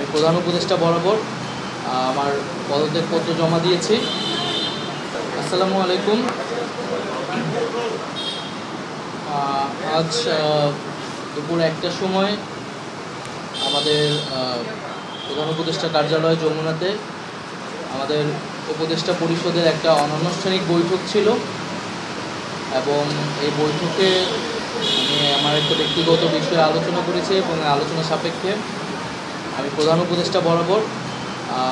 আমি প্রধান উপদেষ্টা বরাবর আমার পদত্যাগপত্র জমা দিয়েছি। আসসালামু আলাইকুম। আজ দুপুর 1টার সময় আমাদের প্রধান উপদেষ্টা কার্যালয় যমুনাতে আমাদের উপদেষ্টা পরিষদের একটা অনানুষ্ঠানিক বৈঠক ছিল এবং এই বৈঠকে আমি আমার একটা ব্যক্তিগত বিষয়ে আলোচনা করেছি এবং আলোচনা সাপেক্ষে আমি প্রধান উপদেষ্টা বরাবর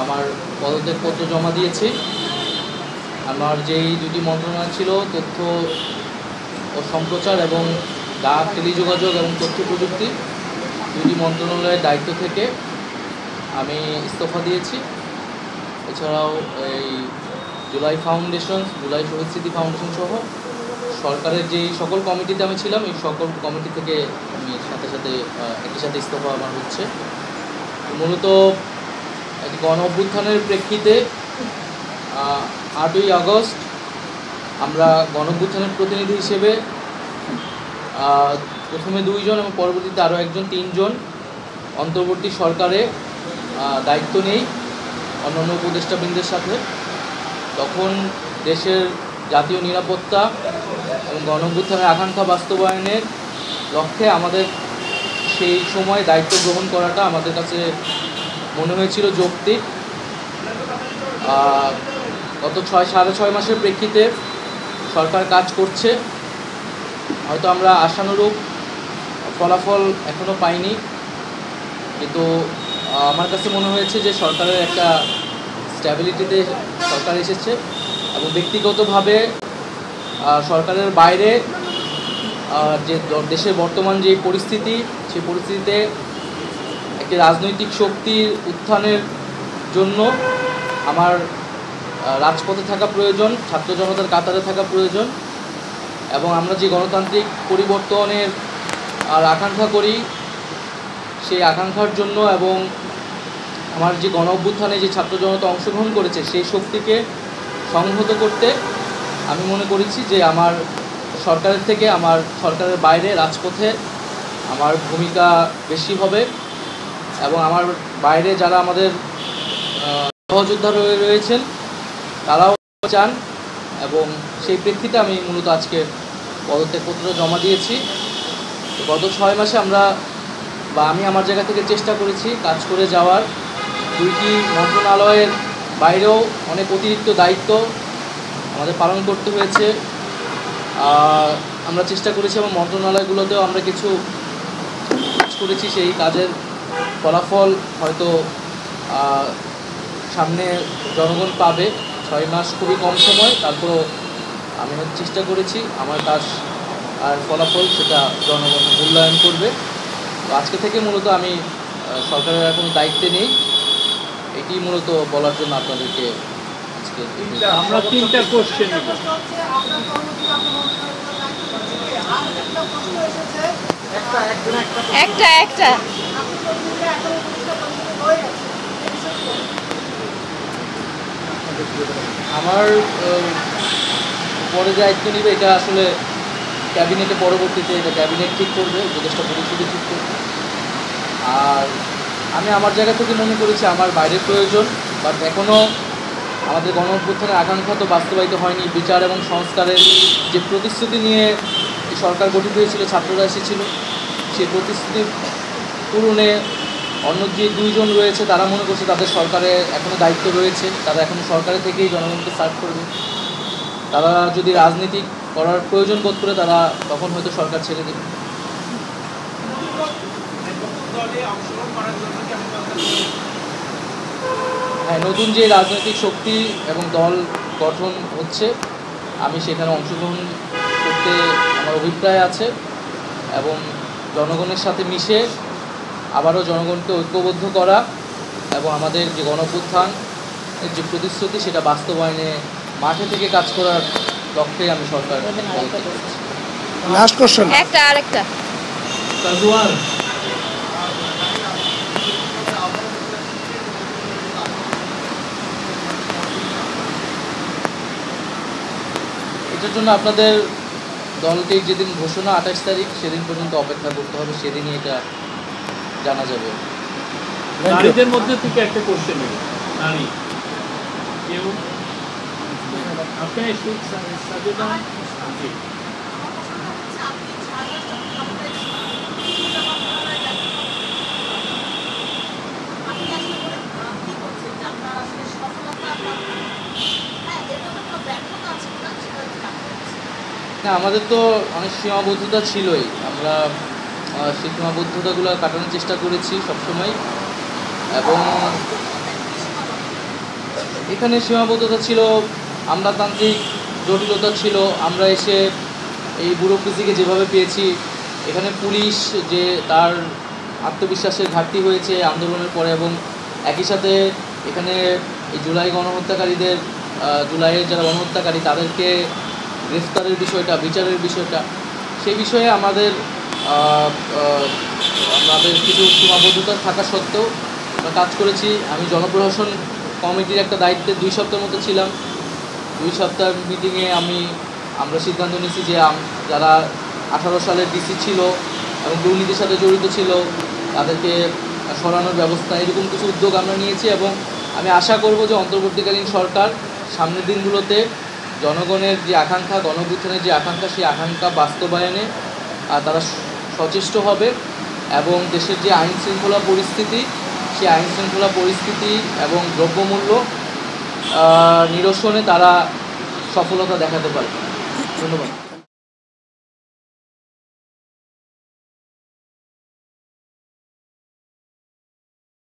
আমার পদত্যাগপত্র জমা দিয়েছি। আমার যেই দুটি মন্ত্রণালয় ছিল, তথ্য ও সম্প্রচার এবং ডাক, টেলিযোগাযোগ এবং তথ্য প্রযুক্তি, দুটি মন্ত্রণালয়ের দায়িত্ব থেকে আমি ইস্তফা দিয়েছি। এছাড়াও এই জুলাই শহীদ স্মৃতি ফাউন্ডেশন সহ সরকারের যেই সকল কমিটিতে আমি ছিলাম, এই সকল কমিটি থেকে আমি সাথে একই সাথে ইস্তফা আমার হচ্ছে। মূলত একটি গণ অভ্যুত্থানের প্রেক্ষিতে 8ই আগস্ট আমরা গণ অভ্যুত্থানের প্রতিনিধি হিসেবে প্রথমে 2 জন এবং পরবর্তীতে আরও 1 জন 3 জন অন্তর্বর্তী সরকারে দায়িত্ব নেই অন্যান্য উপদেষ্টাবৃন্দের সাথে। তখন দেশের জাতীয় নিরাপত্তা এবং গণ অভ্যুত্থানের আকাঙ্ক্ষা বাস্তবায়নের লক্ষ্যে আমাদের সেই সময় দায়িত্ব গ্রহণ করাটা আমাদের কাছে মনে হয়েছিল যৌক্তিক। গত 6.5 মাসের প্রেক্ষিতে সরকার কাজ করছে, হয়তো আমরা আশানুরূপ ফলাফল এখনও পাইনি, কিন্তু আমার কাছে মনে হয়েছে যে সরকারের একটা স্ট্যাবিলিটিতে সরকার এসেছে এবং ব্যক্তিগতভাবে সরকারের বাইরে যে দেশের বর্তমান যে পরিস্থিতি, সেই পরিস্থিতিতে একটি রাজনৈতিক শক্তির উত্থানের জন্য আমার রাজপথে থাকা প্রয়োজন, ছাত্র জনতার কাতারে থাকা প্রয়োজন এবং আমরা যে গণতান্ত্রিক পরিবর্তনের আকাঙ্ক্ষা করি, সেই আকাঙ্ক্ষার জন্য এবং আমার যে গণ অভ্যুত্থানে যে ছাত্র জনতা অংশগ্রহণ করেছে সেই শক্তিকে সংহত করতে আমি মনে করেছি যে আমার সরকারের থেকে আমার সরকারের বাইরে রাজপথে আমার ভূমিকা বেশি হবে এবং আমার বাইরে যারা আমাদের সহযোদ্ধা রয়েছেন তারাও চান এবং সেই প্রেক্ষিতে আমি মূলত আজকে পদত্যাগপত্র জমা দিয়েছি। গত 6 মাসে আমি আমার জায়গা থেকে চেষ্টা করেছি কাজ করে যাওয়ার। 2টি মন্ত্রণালয়ের বাইরেও অনেক অতিরিক্ত দায়িত্ব আমাদের পালন করতে হয়েছে। আমরা চেষ্টা করেছি এবং মন্ত্রণালয়গুলোতেও আমরা কিছু কাজ করেছি, সেই কাজের ফলাফল হয়তো সামনে জনগণ পাবে। 6 মাস খুবই কম সময়, তারপরও আমি চেষ্টা করেছি আমার কাজ আর ফলাফল সেটা জনগণ মূল্যায়ন করবে। তো আজকে থেকে মূলত আমি সরকারের আর কোনো দায়িত্বে নেই, এটি মূলত বলার জন্য আপনাদেরকে আজকে আমরা 3টা কোশ্চেন একটা আমার পরে যে দায়িত্ব নিবে এটা আসলে ক্যাবিনেটে পরবর্তীতে এটা ক্যাবিনেট ঠিক করবে, উপদেষ্টা পরিষদে ঠিক করবে। আর আমি আমার জায়গা থেকে মনে করেছি আমার বাইরের প্রয়োজন, বাট এখনও আমাদের গণ অভ্যুত্থানের আকাঙ্ক্ষা তো বাস্তবায়িত হয়নি। বিচার এবং সংস্কারের যে প্রতিশ্রুতি নিয়ে এই সরকার গঠিত হয়েছিল, ছাত্ররা এসেছিল, সেই প্রতিশ্রুতি পূরণে অন্য যে 2 জন রয়েছে তারা মনে করছে তাদের সরকারে এখনও দায়িত্ব রয়েছে, তারা এখনও সরকারে থেকেই জনগণকে সার্ভ করবে। তারা যদি রাজনীতি করার প্রয়োজন বোধ করে তারা তখন হয়তো সরকার ছেড়ে দেবে। হ্যাঁ, নতুন যে রাজনৈতিক শক্তি এবং দল গঠন হচ্ছে আমি সেখানে অংশগ্রহণ করতে আমার অভিপ্রায় আছে এবং জনগণের সাথে মিশে আবারও জনগণকে ঐক্যবদ্ধ করা এবং আমাদের যে গণ অভ্যুত্থান যে প্রতিশ্রুতি সেটা বাস্তবায়নে মাঠে থেকে কাজ করার লক্ষ্যে আমি সরকার লাস্ট কোশ্চেন আরেকটা এটার জন্য আপনাদের দলটির যেদিন ঘোষণা 28 তারিখ সেদিন পর্যন্ত অপেক্ষা করতে হবে, সেদিনই এটা জানা যাবে। নারীদের মধ্যে থেকে একটা কোশ্চেন নেব। নারী কেউ আপনি সাজেদা জি না, আমাদের তো অনেক সীমাবদ্ধতা ছিলই। আমরা সেই সীমাবদ্ধতাগুলো কাটানোর চেষ্টা করেছি সবসময়। এবং এখানে সীমাবদ্ধতা ছিল, আমলাতান্ত্রিক জটিলতা ছিল। আমরা এসে এই ব্যুরোক্রেসিকে যেভাবে পেয়েছি, এখানে পুলিশ যে তার আত্মবিশ্বাসের ঘাটতি হয়েছে আন্দোলনের পরে, এবং একই সাথে এখানে এই জুলাই গণহত্যাকারীদের, জুলাইয়ের যারা গণহত্যাকারী তাদেরকে গ্রেফতারের বিষয়টা, বিচারের বিষয়টা, সেই বিষয়ে আমাদের কিছু সীমাবদ্ধতা থাকা সত্ত্বেও আমরা কাজ করেছি। আমি জনপ্রশাসন কমিটির একটা দায়িত্বে 2 সপ্তাহের মতো ছিলাম। 2 সপ্তাহের মিটিংয়ে আমরা সিদ্ধান্ত নিয়েছি যে যারা 18 সালের ডিসি ছিল এবং দুর্নীতির সাথে জড়িত ছিল তাদেরকে সরানোর ব্যবস্থা, এরকম কিছু উদ্যোগ আমরা নিয়েছি। এবং আমি আশা করব যে অন্তর্বর্তীকালীন সরকার সামনের দিনগুলোতে জনগণের যে আকাঙ্ক্ষা, গণঅভ্যুত্থানের যে আকাঙ্ক্ষা, সেই আকাঙ্ক্ষা বাস্তবায়নে তারা সচেষ্ট হবে এবং দেশের যে আইনশৃঙ্খলা পরিস্থিতি, সেই আইনশৃঙ্খলা পরিস্থিতি এবং দ্রব্যমূল্য নিরসনে তারা সফলতা দেখাতে পারবে। ধন্যবাদ।